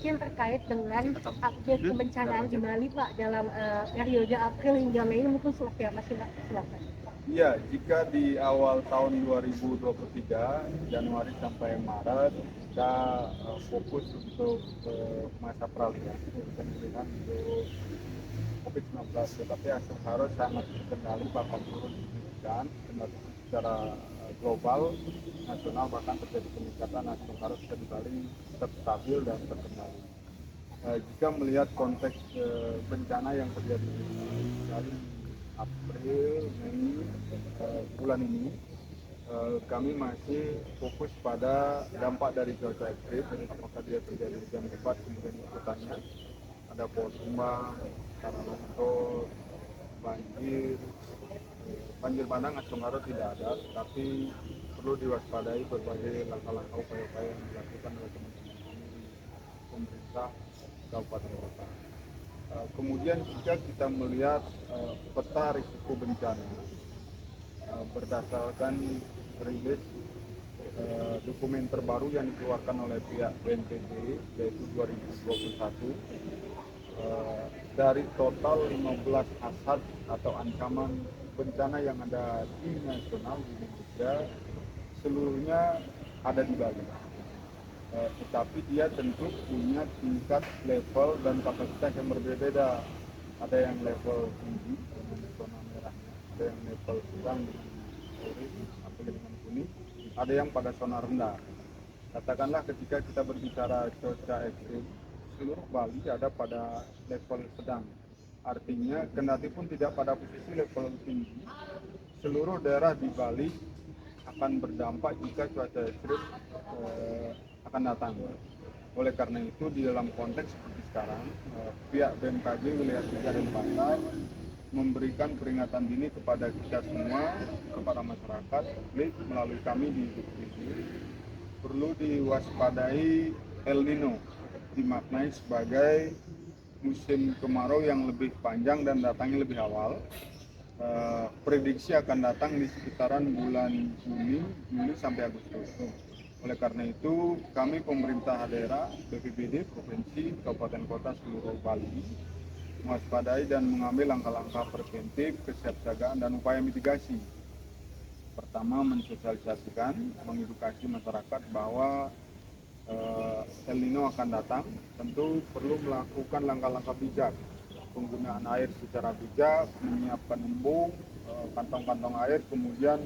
mungkin terkait dengan update kebencanaan di Bali Pak dalam periode April hingga Mei ini mungkin seperti apa sih Pak? Silakan. Iya, jika di awal tahun 2023, Januari sampai Maret, kita fokus untuk masa peralihan, pemulihan untuk COVID-19, tetapi harus sangat terkendali bahkan turun signifikan, secara global, nasional bahkan terjadi peningkatan, harus kembali tetap stabil dan terkendali. Jika melihat konteks bencana yang terjadi dari April, Mei, bulan ini, kami masih fokus pada dampak dari cuaca ekstrim, apakah dia terjadi hujan lebat, kemudian ikutannya ada pohon tumbang, tanah longsor, banjir, banjir bandang Acung Haro tidak ada, tapi perlu diwaspadai berbagai langkah-langkah upaya-upaya yang dilakukan oleh teman-teman pemerintah Kabupaten Kota. Kemudian jika kita melihat peta risiko bencana berdasarkan rilis dokumen terbaru yang dikeluarkan oleh pihak BNPB yaitu 2021, dari total 15 hazard atau ancaman bencana yang ada di nasional di Indonesia, seluruhnya ada di Bali. Tetapi dia tentu punya tingkat level dan kapasitas yang berbeda. Ada yang level tinggi dengan zona merahnya, ada yang level sedang dengan orange atau dengan kuning, ada yang pada zona rendah. Katakanlah ketika kita berbicara cuaca ekstrim, seluruh Bali ada pada level sedang. Artinya kendati pun tidak pada posisi level tinggi, seluruh daerah di Bali akan berdampak jika cuaca ekstrim akan datang. Oleh karena itu di dalam konteks seperti sekarang, pihak BMKG wilayah 3 dan Pantai memberikan peringatan dini kepada kita semua, kepada masyarakat, publik melalui kami di BPBD, perlu diwaspadai El Nino, dimaknai sebagai musim kemarau yang lebih panjang dan datangnya lebih awal. Prediksi akan datang di sekitaran bulan Juli sampai Agustus. Oleh karena itu, kami pemerintah daerah, BPBD, provinsi, kabupaten kota seluruh Bali mewaspadai dan mengambil langkah-langkah preventif, kesiapsiagaan dan upaya mitigasi. Pertama, mensosialisasikan, mengedukasi masyarakat bahwa El Nino akan datang, tentu perlu melakukan langkah-langkah bijak, penggunaan air secara bijak, menyiapkan embung, kantong-kantong air, kemudian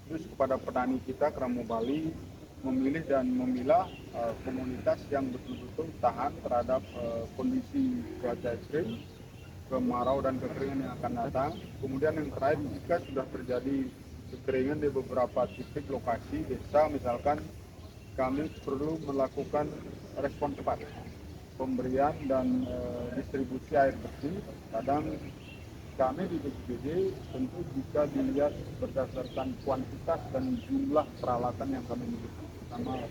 terus kepada petani kita Keramu Bali memilih dan memilah komunitas yang betul-betul tahan terhadap kondisi cuaca ekstrim, kemarau dan kekeringan yang akan datang. Kemudian yang terakhir, jika sudah terjadi kekeringan di beberapa titik lokasi desa, misalkan kami perlu melakukan respon cepat, pemberian dan distribusi air bersih. Kadang kami di BPBD tentu jika dilihat berdasarkan kuantitas dan jumlah peralatan yang kami miliki, pertama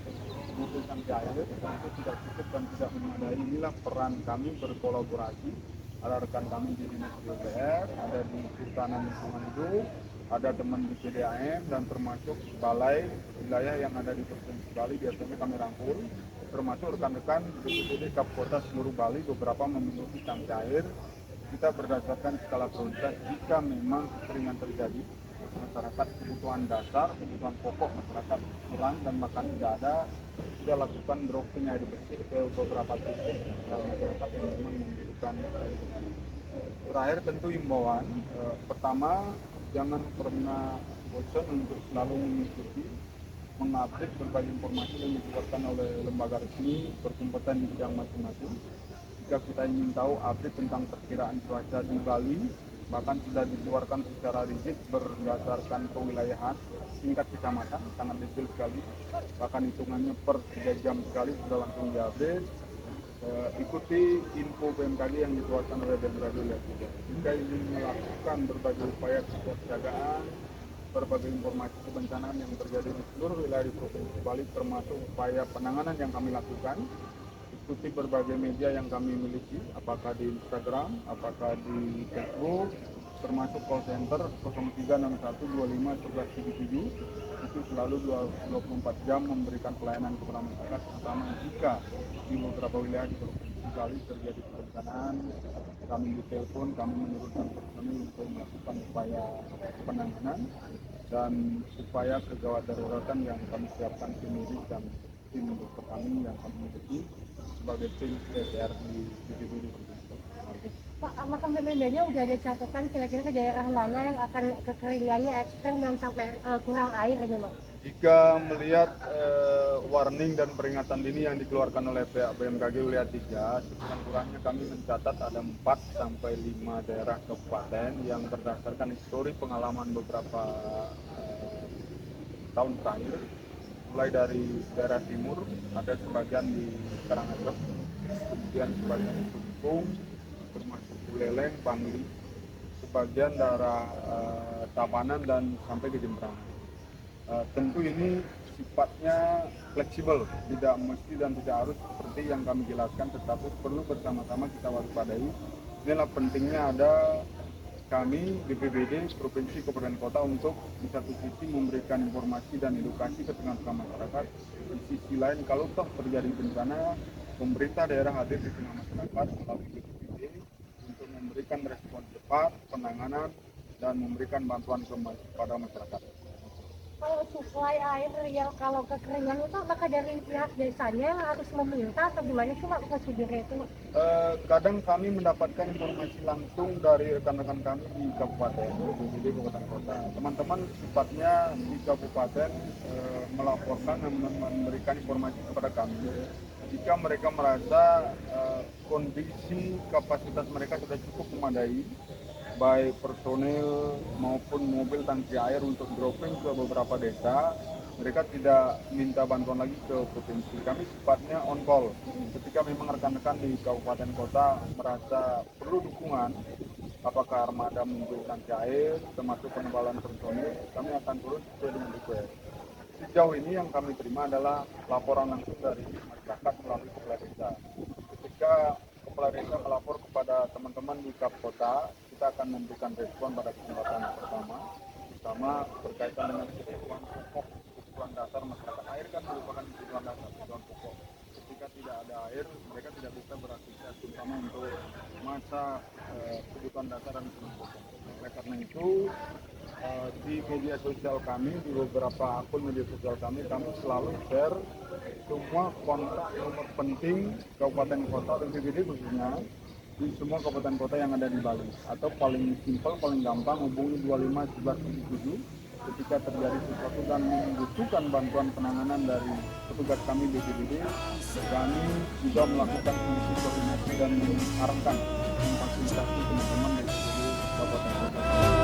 kebutuhan tangki air tentu tidak cukup dan tidak memadai. Inilah peran kami berkolaborasi, ada rekan kami di Dinas PUPR, ada di Kehutanan Lingkungan Hidup, ada teman di PDAM, dan termasuk balai wilayah yang ada di Provinsi Bali biasanya kami rangkul, termasuk rekan-rekan BPBD Kapolda seluruh Bali, beberapa memiliki tangki air. Kita berdasarkan skala prioritas, jika memang kekeringan terjadi, masyarakat kebutuhan dasar, kebutuhan pokok masyarakat kurang dan bahkan tidak ada, sudah lakukan dropping air bersih ke beberapa titik masyarakat yang memang membutuhkan air bersih. Terakhir tentu himbauan, pertama jangan pernah bosan untuk selalu mengikuti, mengupdate berbagai informasi yang dikeluarkan oleh lembaga resmi berkompeten di bidang masing-masing. Jika kita ingin tahu update tentang perkiraan cuaca di Bali, bahkan sudah dikeluarkan secara rigid berdasarkan kewilayahan tingkat kecamatan, sangat detail sekali, bahkan hitungannya per 3 jam sekali sudah langsung diupdate. Ikuti info BMKG yang dikeluarkan oleh BMKG wilayah 3. Jika ingin melakukan berbagai upaya kesiapsiagaan, berbagai informasi kebencanaan yang terjadi di seluruh wilayah di Provinsi Bali, termasuk upaya penanganan yang kami lakukan, ikuti berbagai media yang kami miliki, apakah di Instagram, apakah di Facebook, termasuk call center 0361251177 itu selalu 24 jam memberikan pelayanan kepada masyarakat, terutama jika di beberapa wilayah di Provinsi Bali terjadi kebencanaan. Kami ditelepon, kami menurunkan personil untuk melakukan upaya penanganan dan upaya kegawat daruratan yang kami siapkan tim medis dan tim dokter kami yang kami miliki sebagai tim PCR di BPBD. Pak, apakah BPBD udah ada catatan kira-kira ke daerah mana yang akan kekeringannya ekstrem dan sampai kurang air ini, Pak? Jika melihat warning dan peringatan dini yang dikeluarkan oleh pihak BMKG wilayah 3, sekurang-kurangnya kami mencatat ada 4 sampai 5 daerah kabupaten yang berdasarkan histori pengalaman beberapa tahun terakhir, mulai dari daerah timur, ada sebagian di Karangasem, kemudian sebagian di Tumpung, termasuk Buleleng, Bangli, sebagian daerah Tabanan dan sampai ke Jembrana. Tentu ini sifatnya fleksibel, tidak mesti dan tidak harus seperti yang kami jelaskan, tetapi perlu bersama-sama kita waspadai. Inilah pentingnya ada kami BPBD Provinsi Kabupaten Kota untuk di satu sisi memberikan informasi dan edukasi ke tengah-tengah masyarakat, di sisi lain kalau toh terjadi bencana, pemerintah daerah hadir di tengah masyarakat melalui BPBD untuk memberikan respon cepat, penanganan dan memberikan bantuan kepada masyarakat. Kalau suplai air yang kalau kekeringan itu apakah dari pihak desanya harus meminta atau gimana sih Pak prosedurnya itu? Kadang kami mendapatkan informasi langsung dari rekan-rekan kami di kabupaten, di kabupaten kota. Teman-teman sifatnya di kabupaten melaporkan dan memberikan informasi kepada kami. Jika mereka merasa kondisi kapasitas mereka sudah cukup memadai, baik personil maupun mobil tangki air untuk dropping ke beberapa desa, mereka tidak minta bantuan lagi ke provinsi. Kami sifatnya on call. Ketika memang rekan-rekan di kabupaten kota merasa perlu dukungan, apakah armada mobil tangki air, termasuk penebalan personil, kami akan turun sesuai dengan request. Sejauh ini yang kami terima adalah laporan langsung dari masyarakat melalui kepala desa. Ketika kepala desa melapor kepada teman-teman di Kap Kota, kita akan memberikan respon pada kesempatan pertama berkaitan dengan kebutuhan pokok, kebutuhan dasar masyarakat. Air kan merupakan kebutuhan dasar, kebutuhan pokok. Ketika tidak ada air, mereka tidak bisa beraktivitas, terutama untuk masa kebutuhan dasar dan kebutuhan pokok. Oleh karena itu, di media sosial kami, di beberapa akun media sosial kami selalu share semua kontak nomor penting kabupaten kota dan BPBD khususnya di semua kabupaten kota yang ada di Bali. Atau paling simpel, paling gampang hubungi 251177 ketika terjadi sesuatu dan membutuhkan bantuan penanganan dari petugas kami BPBD. Kami juga melakukan fungsi koordinasi dan mengarahkan memfasilitasi teman-teman di kabupaten kota.